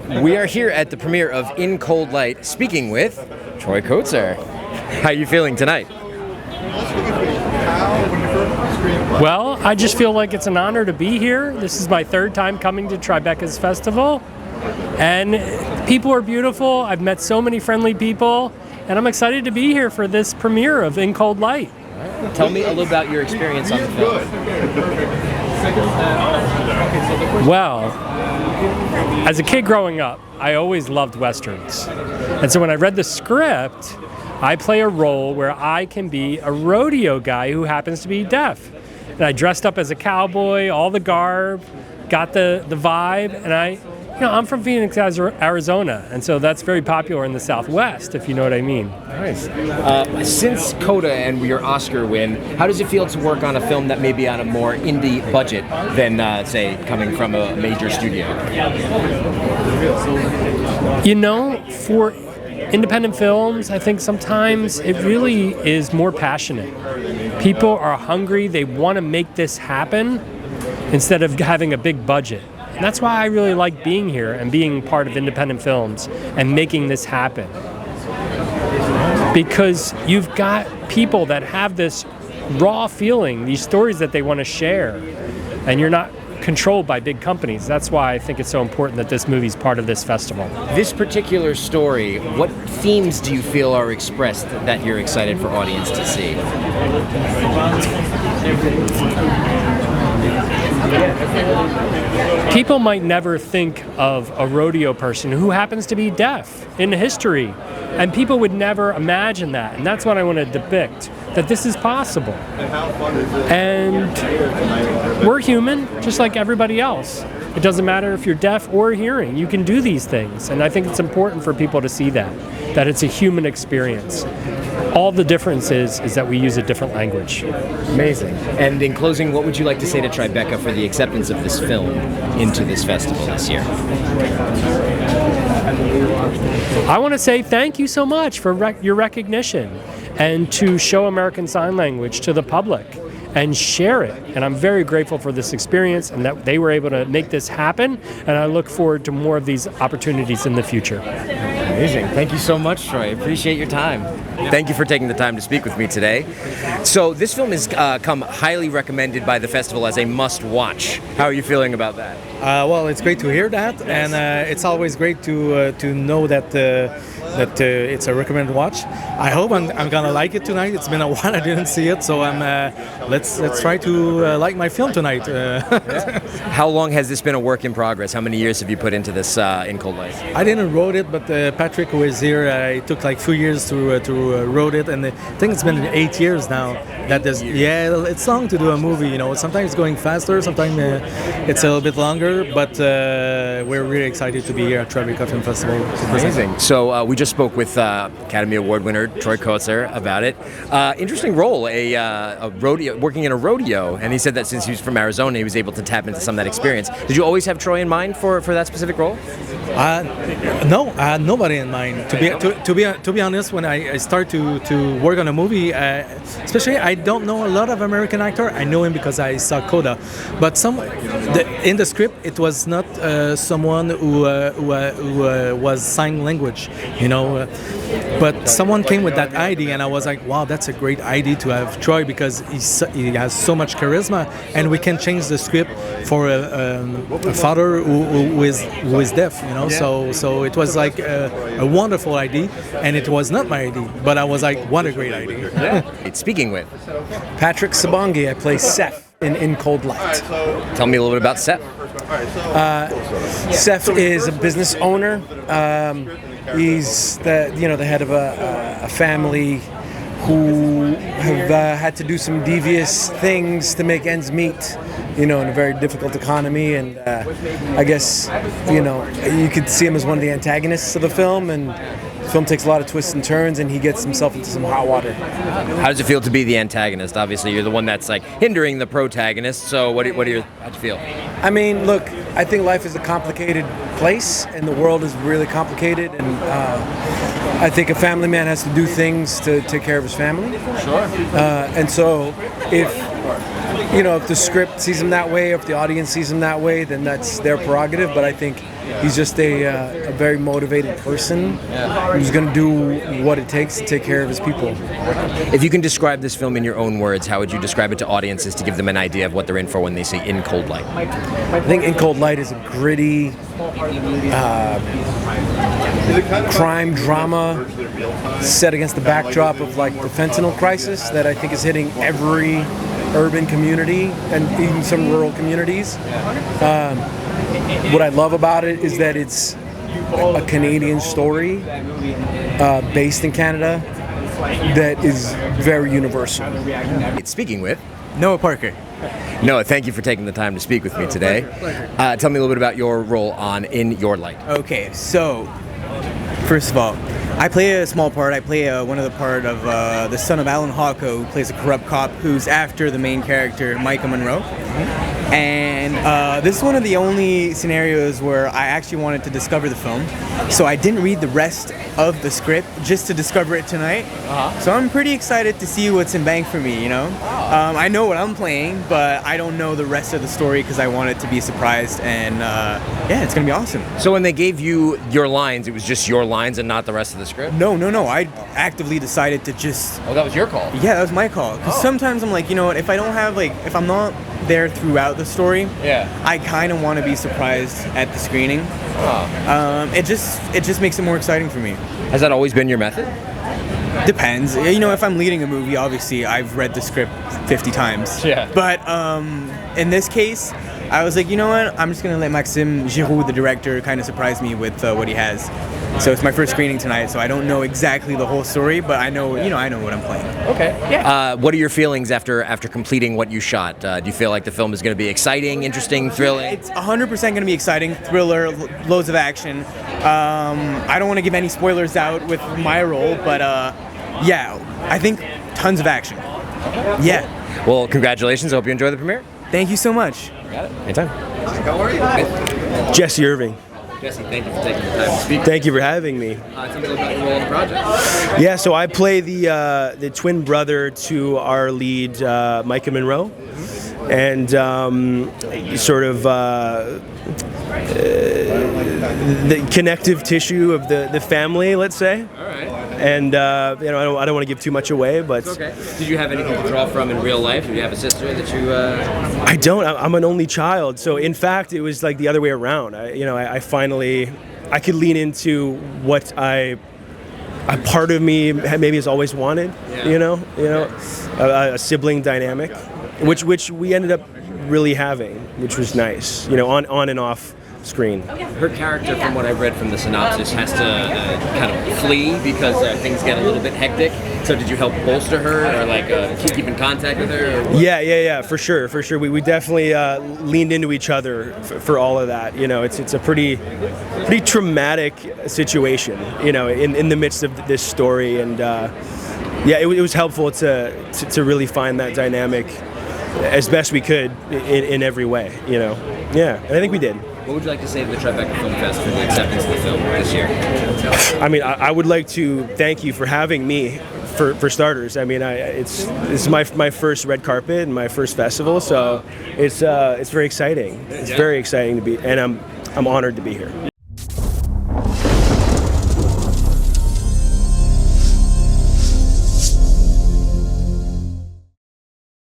We are here at the premiere of In Cold Light, speaking with Troy Kotsur. How are you feeling tonight? Well, I just feel like it's an honor to be here. This is my third time coming to Tribeca's festival, and people are beautiful. I've met so many friendly people, and I'm excited to be here for this premiere of In Cold Light. Tell me a little about your experience on the film. Well, as a kid growing up, I always loved Westerns. And so when I read the script, I play a role where I can be a rodeo guy who happens to be deaf. And I dressed up as a cowboy, all the garb, got the vibe, and I'm from Phoenix, Arizona, and so that's very popular in the Southwest, if you know what I mean. Nice. Since Coda and your Oscar win, how does it feel to work on a film that may be on a more indie budget than, say, coming from a major studio? You know, for independent films, I think sometimes it really is more passionate. People are hungry, they want to make this happen instead of having a big budget. And that's why I really like being here and being part of independent films and making this happen. Because you've got people that have this raw feeling, these stories that they want to share, and you're not controlled by big companies. That's why I think it's so important that this movie's part of this festival. This particular story, what themes do you feel are expressed that you're excited for audience to see? People might never think of a rodeo person who happens to be deaf in history, and people would never imagine that, and that's what I want to depict, that this is possible. And we're human, just like everybody else. It doesn't matter if you're deaf or hearing, you can do these things, and I think it's important for people to see that it's a human experience. All the difference is that we use a different language. Amazing. And in closing, what would you like to say to Tribeca for the acceptance of this film into this festival this year? I want to say thank you so much for your recognition and to show American Sign Language to the public and share it. And I'm very grateful for this experience and that they were able to make this happen, and I look forward to more of these opportunities in the future. Amazing. Thank you so much, Troy. Appreciate your time. Thank you for taking the time to speak with me today. So this film has come highly recommended by the festival as a must-watch. How are you feeling about that? Well, it's great to hear that, and it's always great to know that it's a recommended watch. I hope I'm gonna like it tonight. It's been a while I didn't see it, so let's try to like my film tonight. How long has this been a work in progress? How many years have you put into this In Cold Light? I didn't wrote it, but Patrick who is here. It took like 2 years to wrote it, and I think it's been 8 years now. It's long to do a movie. You know, sometimes it's going faster, sometimes it's a little bit longer. But we're really excited to be here at Tribeca Film Festival. Amazing. So we just spoke with Academy Award winner Troy Kotsur about it. Interesting role, a rodeo, working in a rodeo, and he said that since he was from Arizona, he was able to tap into some of that experience. Did you always have Troy in mind for that specific role? No, I had nobody in mind. To be honest, when I start to work on a movie, especially I don't know a lot of American actor. I know him because I saw Coda, but in the script it was not someone who was sign language, you know. But someone came with that idea, and I was like, wow, that's a great idea to have Troy because he has so much charisma, and we can change the script for a father who is deaf, you know. Yeah. So it was like a wonderful idea, and it was not my idea, but I was like, what a great idea. Yeah. Speaking with Patrick Sabongui, I play Seth in Cold Light. Tell me a little bit about Seth. Seth is a business owner. He's the head of a family who have had to do some devious things to make ends meet, in a very difficult economy. And I guess, you could see him as one of the antagonists of the film, and the film takes a lot of twists and turns, and he gets himself into some hot water. How does it feel to be the antagonist? Obviously, you're the one that's hindering the protagonist. So how'd you feel? I mean, look, I think life is a complicated place, and the world is really complicated, and I think a family man has to do things to take care of his family. Sure. And so if the script sees him that way, if the audience sees him that way, then that's their prerogative. But I think He's just a very motivated person who's going to do what it takes to take care of his people. If you can describe this film in your own words, how would you describe it to audiences to give them an idea of what they're in for when they say In Cold Light? I think In Cold Light is a gritty crime drama set against the backdrop of like the fentanyl crisis that I think is hitting every urban community and even some rural communities. What I love about it is that it's a Canadian story based in Canada that is very universal. Speaking with Noah Parker. Noah, thank you for taking the time to speak with me today. Tell me a little bit about your role on In Your Light. Okay, so first of all, I play a small part. I play one of the part of the son of Alan Hawko, who plays a corrupt cop who's after the main character, Micah Monroe. And this is one of the only scenarios where I actually wanted to discover the film. So I didn't read the rest of the script just to discover it tonight. So I'm pretty excited to see what's in bank for me, you know? I know what I'm playing, but I don't know the rest of the story because I want it to be surprised. And yeah, it's going to be awesome. So when they gave you your lines, it was just your lines and not the rest of the script? No. I actively decided to just... Oh, that was your call? Yeah, that was my call. Because sometimes I'm like, you know what, if I don't have, like, if I'm not there throughout the story, I kind of want to be surprised at the screening. It just makes it more exciting for me. Has that always been your method? Depends. You know, if I'm leading a movie, obviously I've read the script 50 times. Yeah. But in this case, I was like, you know what, I'm just going to let Maxime Giroux, the director, kind of surprise me with what he has. So it's my first screening tonight, so I don't know exactly the whole story, but I know, you know, I know what I'm playing. Okay. Yeah. What are your feelings after completing what you shot? Do you feel like the film is going to be exciting, interesting, thrilling? It's 100% going to be exciting, thriller, loads of action. I don't want to give any spoilers out with my role, but yeah, I think tons of action. Yeah. Well, congratulations. I hope you enjoy the premiere. Thank you so much. Got it. Anytime. How are you? Jesse Irving. Jesse, thank you for taking the time to speak. Thank you for having me. Tell me a little about your role in the project. Yeah, so I play the twin brother to our lead, Micah Monroe, and sort of the connective tissue of the family, let's say. All right. And you know, I don't want to give too much away, but It's okay. Did you have anything to draw from in real life? Did you have a sister that you? I don't. I'm an only child, so in fact, it was like the other way around. I finally could lean into what a part of me maybe has always wanted. Yeah. You know, a sibling dynamic, which we ended up really having, which was nice. You know, on and off screen. Her character, from what I've read from the synopsis, has to kind of flee because things get a little bit hectic. So did you help bolster her, or like keep in contact with her? Or Yeah, for sure. We definitely leaned into each other for all of that. You know, it's a pretty traumatic situation. You know, in the midst of this story, and yeah, it was helpful to really find that dynamic as best we could in every way. You know, yeah, and I think we did. what would you like to say to the Tribeca Film Fest for the acceptance of the film this year? I mean, I would like to thank you for having me. For starters, I mean, this is my first red carpet and my first festival, so it's very exciting. It's very exciting to be, and I'm honored to be here.